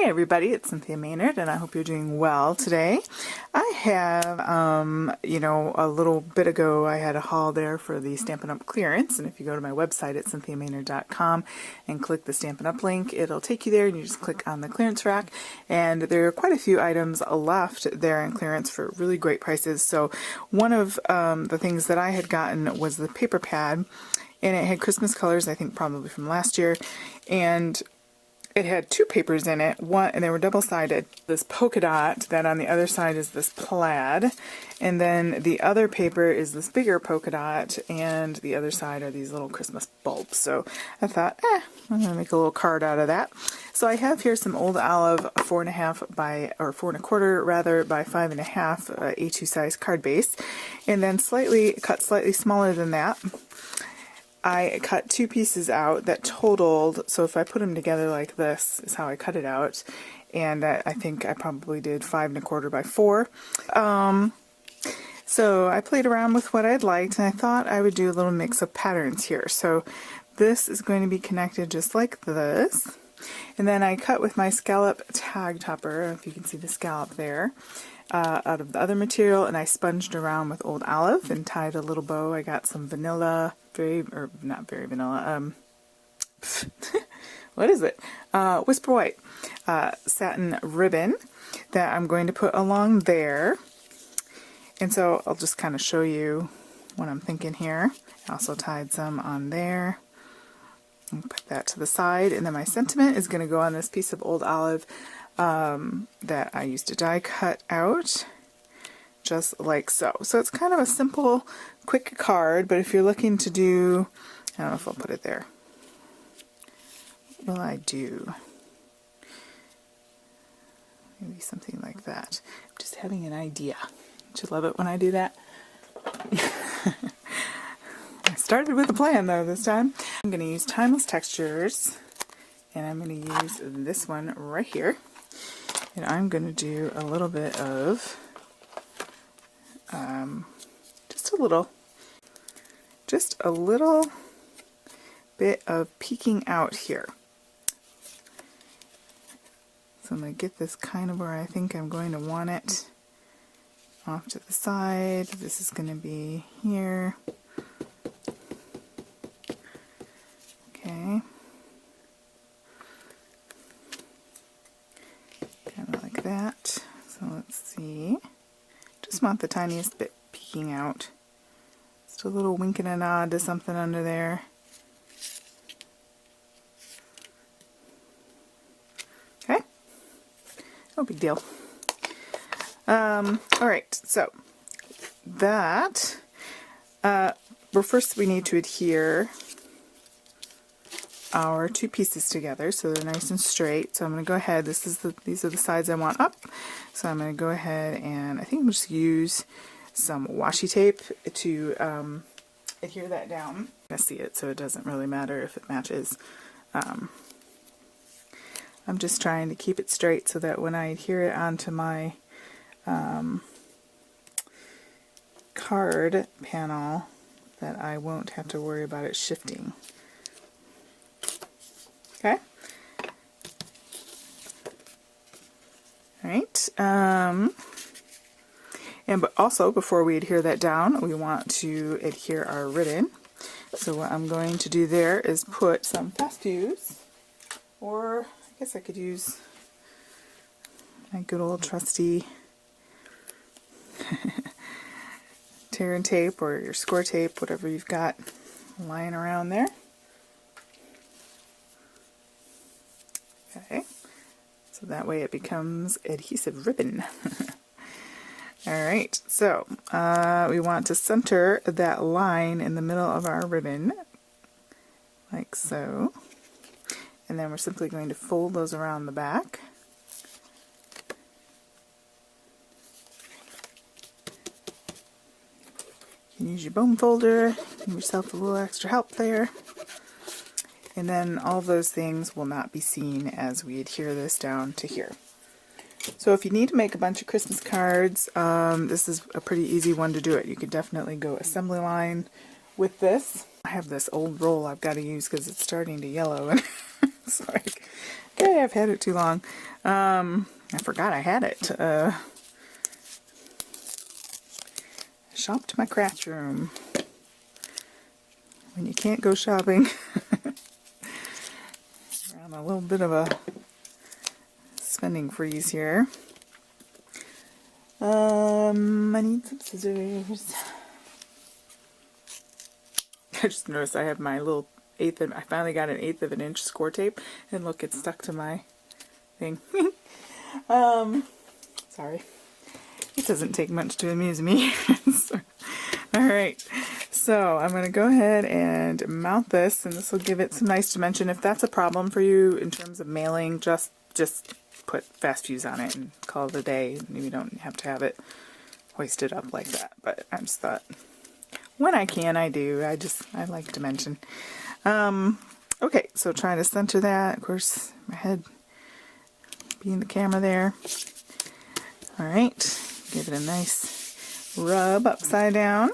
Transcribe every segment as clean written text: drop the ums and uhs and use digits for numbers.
Hey everybody, it's Cynthia Maynard and I hope you're doing well today. I have, a little bit ago I had a haul there for the Stampin' Up! Clearance, and if you go to my website at cynthiamaynard.com and click the Stampin' Up! Link, it'll take you there and you just click on the clearance rack, and there are quite a few items left there in clearance for really great prices. So one of the things that I had gotten was the paper pad, and it had Christmas colors, I think probably from last year, and it had two papers in it, and they were double-sided. This polka dot, that on the other side is this plaid, and then the other paper is this bigger polka dot, and the other side are these little Christmas bulbs. So I thought, I'm going to make a little card out of that. So I have here some Old Olive 4.5 by, or 4.25 rather, by 5.5 A2 size card base, and then cut slightly smaller than that. I cut two pieces out that totaled, so if I put them together like this is how I cut it out, and I think I probably did 5.25 by 4. So I played around with what I'd liked, and I thought I would do a little mix of patterns here. So this is going to be connected just like this, and then I cut with my scallop tag topper, if you can see the scallop there, out of the other material, and I sponged around with Old Olive and tied a little bow. I got some vanilla, not very vanilla, what is it? Whisper White satin ribbon that I'm going to put along there. And so I'll just kind of show you what I'm thinking here. I also tied some on there. And put that to the side, and then my sentiment is going to go on this piece of Old Olive that I used to die cut out, just like so. So it's kind of a simple, quick card, but if you're looking to do, I don't know if I'll put it there. What will I do? Maybe something like that. I'm just having an idea. Don't you love it when I do that? I started with a plan though this time. I'm going to use Timeless Textures, and I'm going to use this one right here. And I'm going to do a little bit of, just a little bit of peeking out here. So I'm going to get this kind of where I think I'm going to want it, off to the side. This is going to be here. Okay. That. So let's see. Just want the tiniest bit peeking out. Just a little wink and a nod to something under there. Okay. No big deal. Alright, so that, first we need to adhere our two pieces together so they're nice and straight. So I'm going to go ahead, these are the sides I want up, so I'm going to go ahead and I think I'm just use some washi tape to adhere that down. I see it, so it doesn't really matter if it matches. I'm just trying to keep it straight so that when I adhere it onto my card panel that I won't have to worry about it shifting. Okay. Alright. But also, before we adhere that down, we want to adhere our ribbon. So what I'm going to do there is put some fast fuse, or I guess I could use my good old trusty tear and tape, or your score tape, whatever you've got lying around there. Okay, so that way it becomes adhesive ribbon. Alright, so we want to center that line in the middle of our ribbon, like so. And then we're simply going to fold those around the back. You can use your bone folder, give yourself a little extra help there. And then all those things will not be seen as we adhere this down to here. So if you need to make a bunch of Christmas cards, this is a pretty easy one to do it. You could definitely go assembly line with this. I have this old roll I've got to use because it's starting to yellow. Sorry. Okay, I've had it too long. I forgot I had it. Shopped my craft room. When you can't go shopping. We're on a little bit of a spending freeze here. I need some scissors. I just noticed I have my little I finally got an 1/8 of an inch score tape, and look, it's stuck to my thing. Sorry. It doesn't take much to amuse me. Alright, so I'm going to go ahead and mount this, and this will give it some nice dimension. If that's a problem for you in terms of mailing, just put fast fuse on it and call it a day. You don't have to have it hoisted up like that, but I just thought when I can, I do. I like dimension. Okay, so try to center that. Of course, my head being the camera there. Alright, give it a nice rub upside down.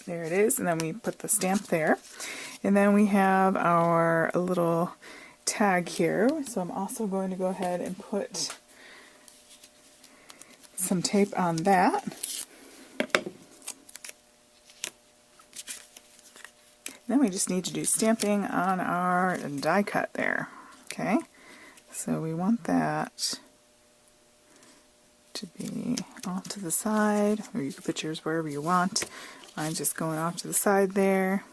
There it is, and then we put the stamp there. And then we have our little tag here, so I'm also going to go ahead and put some tape on that. Then we just need to do stamping on our die cut there. Okay, so we want that to be off to the side, or you can put yours wherever you want. Mine's just going off to the side there.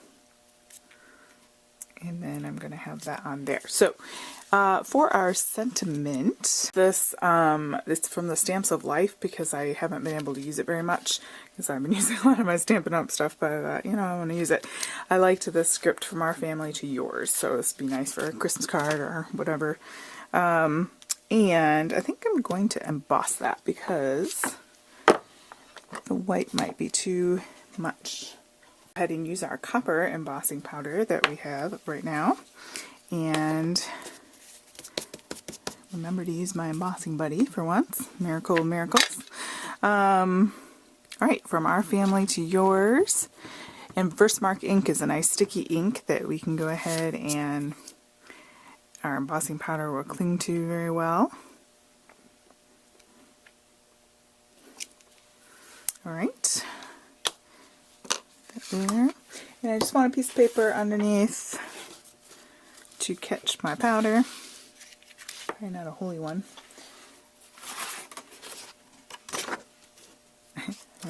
And then I'm going to have that on there. So, for our sentiment, this it's from the Stamps of Life, because I haven't been able to use it very much, because I've been using a lot of my Stampin' Up! Stuff, but you know, I want to use it. I liked this script, from our family to yours, so this would be nice for a Christmas card or whatever. And I think I'm going to emboss that, because the white might be too much. Go ahead and use our copper embossing powder that we have right now, and remember to use my embossing buddy for once. Miracle of miracles. Alright, from our family to yours. And Versamark ink is a nice sticky ink that we can go ahead and our embossing powder will cling to very well. Alright. There. And I just want a piece of paper underneath to catch my powder. Probably not a holy one.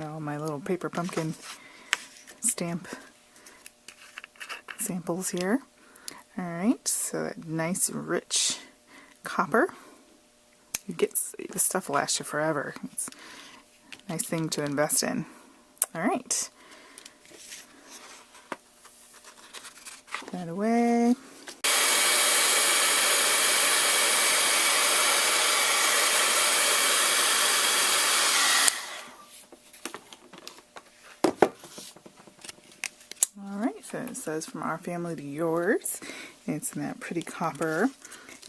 All my little paper pumpkin stamp samples here. Alright, so that nice rich copper. You get, this stuff will last you forever. It's a nice thing to invest in. Alright. Put that away. Alright, so it says from our family to yours. It's in that pretty copper.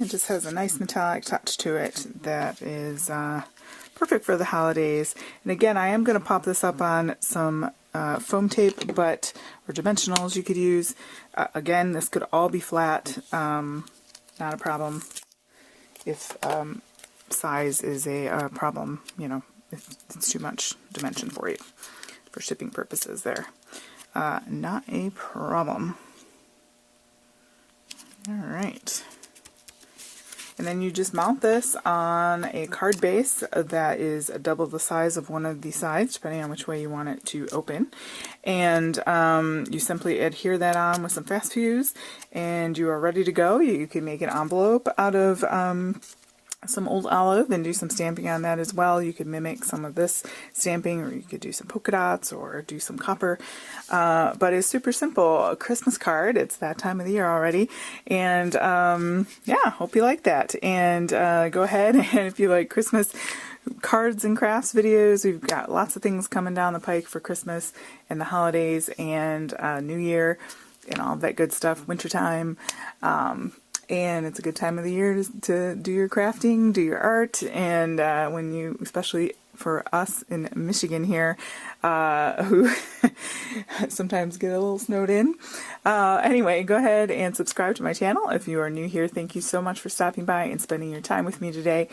It just has a nice metallic touch to it that is perfect for the holidays. And again, I am going to pop this up on some foam tape, but or dimensionals you could use. Again, this could all be flat, not a problem if size is a problem, you know, if it's too much dimension for you for shipping purposes there. Not a problem. Alright. And then you just mount this on a card base that is double the size of one of the sides, depending on which way you want it to open. And you simply adhere that on with some fast fuse, and you are ready to go. You can make an envelope out of some old olive and do some stamping on that as well. You could mimic some of this stamping, or you could do some polka dots or do some copper. But it's super simple. A Christmas card. It's that time of the year already. And yeah, hope you like that. And go ahead, and if you like Christmas cards and crafts videos, we've got lots of things coming down the pike for Christmas and the holidays and New Year and all that good stuff, wintertime. And it's a good time of the year to do your crafting, do your art, and when you, especially for us in Michigan here, who sometimes get a little snowed in. Anyway, go ahead and subscribe to my channel if you are new here. Thank you so much for stopping by and spending your time with me today.